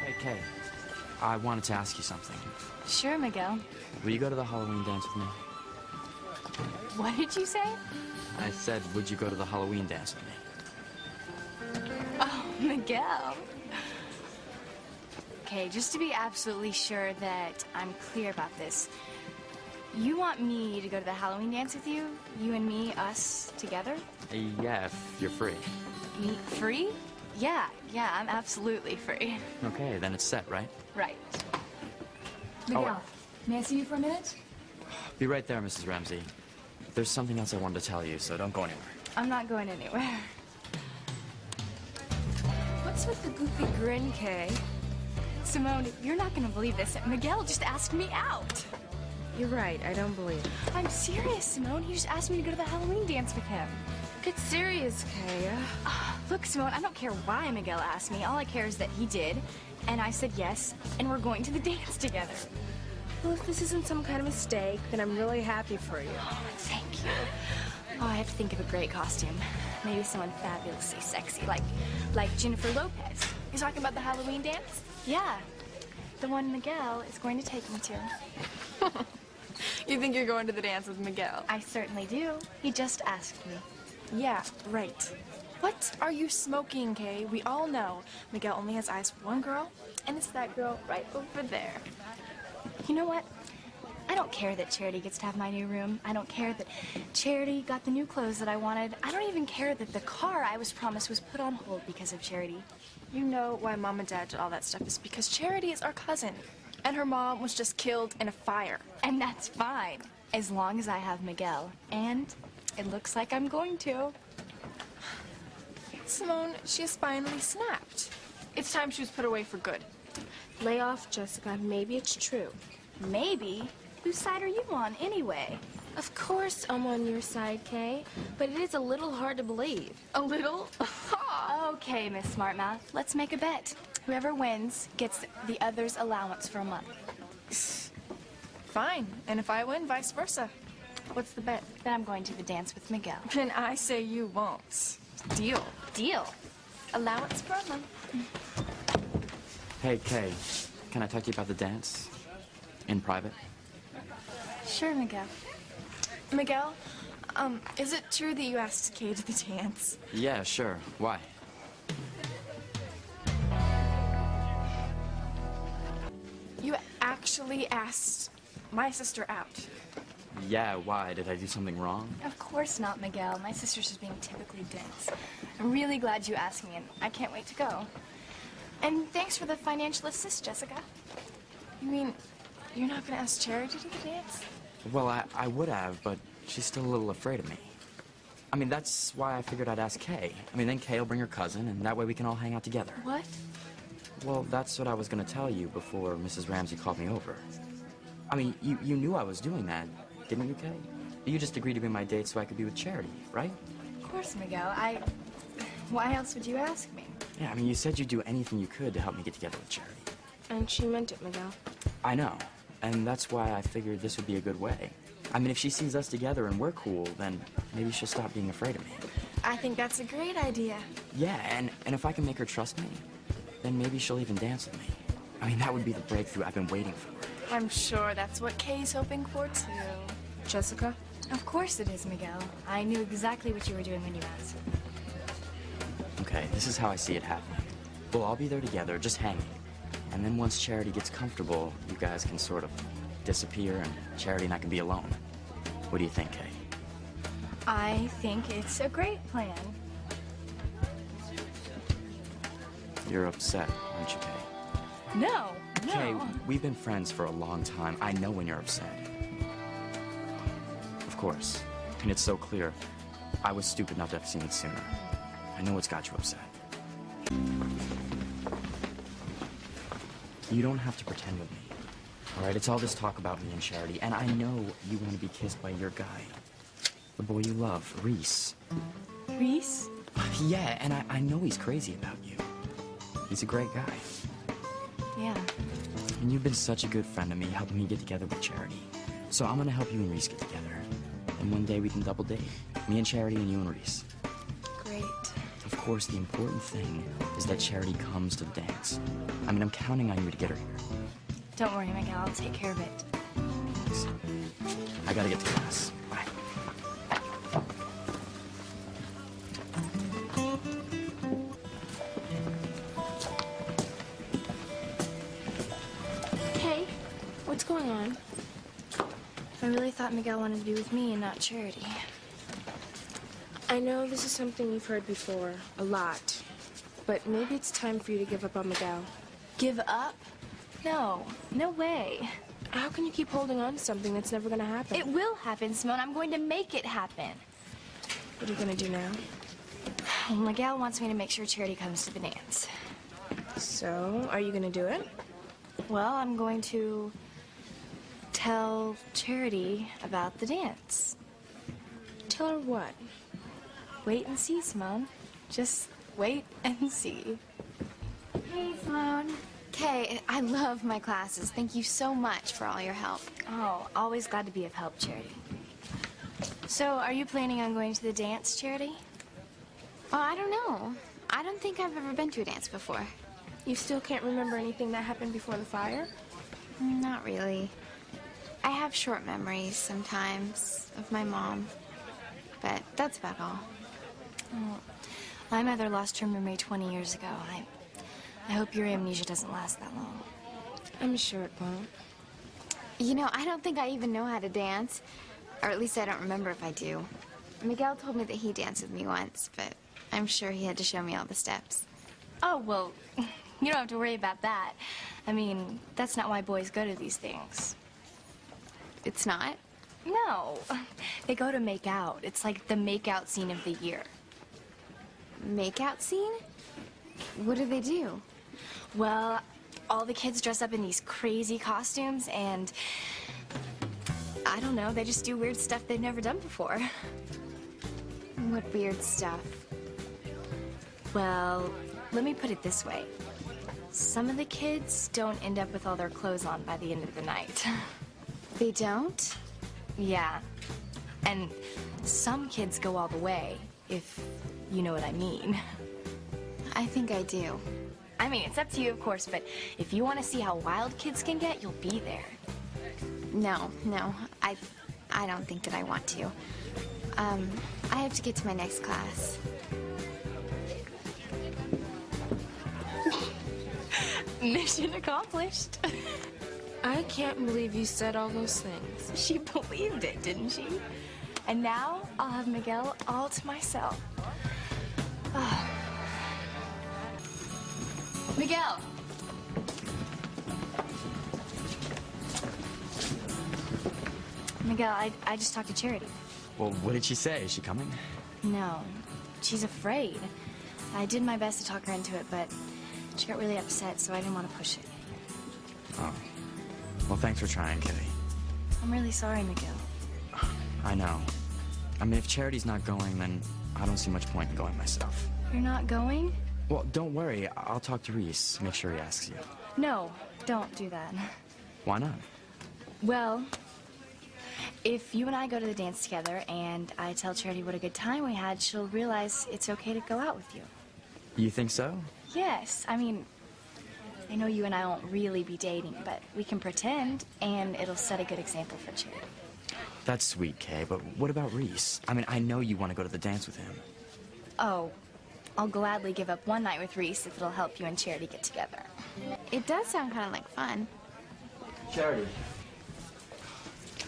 Hey, Kay. I wanted to ask you something. Sure, Miguel. Will you go to the Halloween dance with me? What did you say? I said, would you go to the Halloween dance with me? Oh, Miguel. Okay, just to be absolutely sure that I'm clear about this, you want me to go to the Halloween dance with you? You and me, us, together? Yeah, if you're free. Me, free? Yeah, I'm absolutely free. Okay, then it's set, right? Right. Miguel, may I see you for a minute? Be right there, Mrs. Ramsey. There's something else I wanted to tell you, so don't go anywhere. I'm not going anywhere. What's with the goofy grin, Kay? Simone, you're not gonna believe this. Miguel just asked me out. You're right, I don't believe it. I'm serious, Simone. He just asked me to go to the Halloween dance with him. Get serious, Kay. Look, Simone, I don't care why Miguel asked me. All I care is that he did, and I said yes, and we're going to the dance together. Well, if this isn't some kind of mistake, then I'm really happy for you. Thank you. Oh, I have to think of a great costume. Maybe someone fabulously sexy, like Jennifer Lopez. You talking about the Halloween dance? Yeah, the one Miguel is going to take me to. You think you're going to the dance with Miguel? I certainly do. He just asked me. Yeah, right. What are you smoking, Kay? We all know Miguel only has eyes for one girl, and it's that girl right over there. You know what? I don't care that Charity gets to have my new room. I don't care that Charity got the new clothes that I wanted. I don't even care that the car I was promised was put on hold because of Charity. You know why Mom and Dad did all that stuff is because Charity is our cousin, and her mom was just killed in a fire. And that's fine, as long as I have Miguel. And it looks like I'm going to. Simone, she has finally snapped. It's time she was put away for good. Lay off, Jessica. Maybe it's true. Maybe? Whose side are you on, anyway? Of course I'm on your side, Kay, but it is a little hard to believe. A little? Okay, Miss Smartmouth, let's make a bet. Whoever wins gets the other's allowance for a month. Fine, and if I win, vice versa. What's the bet? Then I'm going to the dance with Miguel. And I say you won't. Deal. Deal. Allowance for a month. Hey, Kay, can I talk to you about the dance? In private? Sure, Miguel. Miguel, is it true that you asked Kay to the dance? Yeah, sure. Why? You actually asked my sister out. Yeah, why? Did I do something wrong? Of course not, Miguel. My sister's just being typically dense. I'm really glad you asked me, and I can't wait to go. And thanks for the financial assist, Jessica. You mean you're not gonna ask Charity to the dance? Well, I would have, but she's still a little afraid of me. I mean, that's why I figured I'd ask Kay. I mean, then Kay will bring her cousin, and that way we can all hang out together. What? Well, that's what I was going to tell you before Mrs. Ramsey called me over. I mean, you knew I was doing that, didn't you, Kay? You just agreed to be my date so I could be with Charity, right? Of course, Miguel. Why else would you ask me? Yeah, I mean, you said you'd do anything you could to help me get together with Charity. And she meant it, Miguel. I know, and that's why I figured this would be a good way. I mean, if she sees us together and we're cool, then maybe she'll stop being afraid of me. I think that's a great idea. Yeah, and if I can make her trust me, then maybe she'll even dance with me. I mean, that would be the breakthrough I've been waiting for. I'm sure that's what Kay's hoping for, too. Jessica? Of course it is, Miguel. I knew exactly what you were doing when you asked. Okay, this is how I see it happening. We'll all be there together, just hanging. And then once Charity gets comfortable, you guys can sort of disappear and Charity and I can be alone. What do you think, Kay? I think it's a great plan. You're upset, aren't you, Kay? No. Kay, we've been friends for a long time. I know when you're upset. Of course. And it's so clear. I was stupid not to have seen it sooner. I know what's got you upset. You don't have to pretend with me. All right, it's all this talk about me and Charity, and I know you want to be kissed by your guy. The boy you love, Reese. Reese? Yeah, and I know he's crazy about you. He's a great guy. Yeah. And you've been such a good friend to me, helping me get together with Charity. So I'm gonna help you and Reese get together. And one day we can double date. Me and Charity and you and Reese. Great. Of course, the important thing is that Charity comes to the dance. I mean, I'm counting on you to get her here. Don't worry, Miguel. I'll take care of it. Thanks. I gotta get to class. Bye. Hey, what's going on? I really thought Miguel wanted to be with me and not Charity. I know this is something you've heard before, a lot. But maybe it's time for you to give up on Miguel. Give up? No. No way. How can you keep holding on to something that's never gonna happen? It will happen, Simone. I'm going to make it happen. What are you gonna do now? Miguel wants me to make sure Charity comes to the dance. So, are you gonna do it? Well, I'm going to tell Charity about the dance. Tell her what? Wait and see, Simone. Just wait and see. Hey, Simone. Kay, I love my classes. Thank you so much for all your help. Oh, always glad to be of help, Charity. So, are you planning on going to the dance, Charity? Oh, I don't know. I don't think I've ever been to a dance before. You still can't remember anything that happened before the fire? Not really. I have short memories sometimes of my mom, but that's about all. Oh, my mother lost her memory 20 years ago. I hope your amnesia doesn't last that long. I'm sure it won't. You know, I don't think I even know how to dance, or at least I don't remember if I do. Miguel told me that he danced with me once, but I'm sure he had to show me all the steps. Oh, well, you don't have to worry about that. I mean, that's not why boys go to these things. It's not? No. They go to make out. It's like the make-out scene of the year. Make-out scene? What do they do? Well, all the kids dress up in these crazy costumes, and I don't know, they just do weird stuff they've never done before. What weird stuff? Well, let me put it this way. Some of the kids don't end up with all their clothes on by the end of the night. They don't? Yeah. And some kids go all the way, if you know what I mean. I think I do. I mean, it's up to you, of course, but if you want to see how wild kids can get, you'll be there. No, I don't think that I want to. I have to get to my next class. Mission accomplished. I can't believe you said all those things. She believed it, didn't she? And now I'll have Miguel all to myself. Oh. Miguel! Miguel, I just talked to Charity. Well, what did she say? Is she coming? No, she's afraid. I did my best to talk her into it, but she got really upset, so I didn't want to push it. Oh. Well, thanks for trying, Kitty. I'm really sorry, Miguel. I know. I mean, if Charity's not going, then I don't see much point in going myself. You're not going? Well, don't worry. I'll talk to Reese. Make sure he asks you. No, don't do that. Why not? Well, if you and I go to the dance together and I tell Charity what a good time we had, she'll realize it's okay to go out with you. You think so? Yes, I mean, I know you and I won't really be dating, but we can pretend, and it'll set a good example for Charity. That's sweet, Kay, but what about Reese? I mean, I know you want to go to the dance with him. Oh, I'll gladly give up one night with Reese if it'll help you and Charity get together. It does sound kind of like fun. Charity.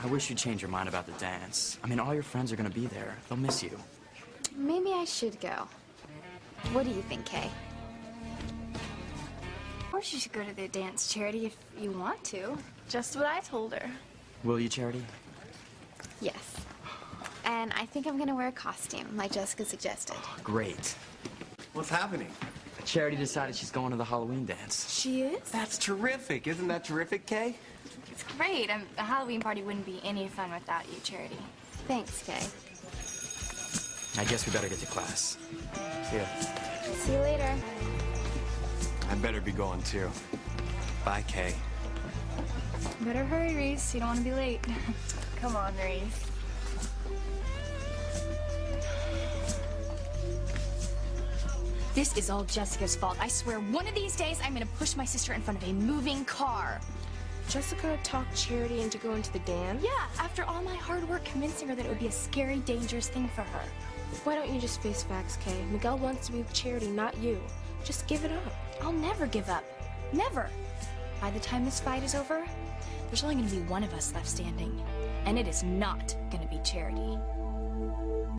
I wish you'd change your mind about the dance. I mean, all your friends are going to be there. They'll miss you. Maybe I should go. What do you think, Kay? Of course you should go to the dance, Charity, if you want to. Just what I told her. Will you, Charity? Yes. And I think I'm going to wear a costume, like Jessica suggested. Great. What's happening? Charity decided she's going to the Halloween dance. She is? That's terrific. Isn't that terrific, Kay? It's great. A Halloween party wouldn't be any fun without you, Charity. Thanks, Kay. I guess we better get to class. See ya. See you later. I better be going, too. Bye, Kay. Better hurry, Reese. You don't want to be late. Come on, Reese. This is all Jessica's fault. I swear one of these days I'm gonna push my sister in front of a moving car. Jessica talked Charity into going to the dance? Yeah, after all my hard work convincing her that it would be a scary, dangerous thing for her. Why don't you just face facts, Kay? Miguel wants to be with Charity, not you. Just give it up. I'll never give up. Never. By the time this fight is over, there's only gonna be one of us left standing. And it is not gonna be Charity.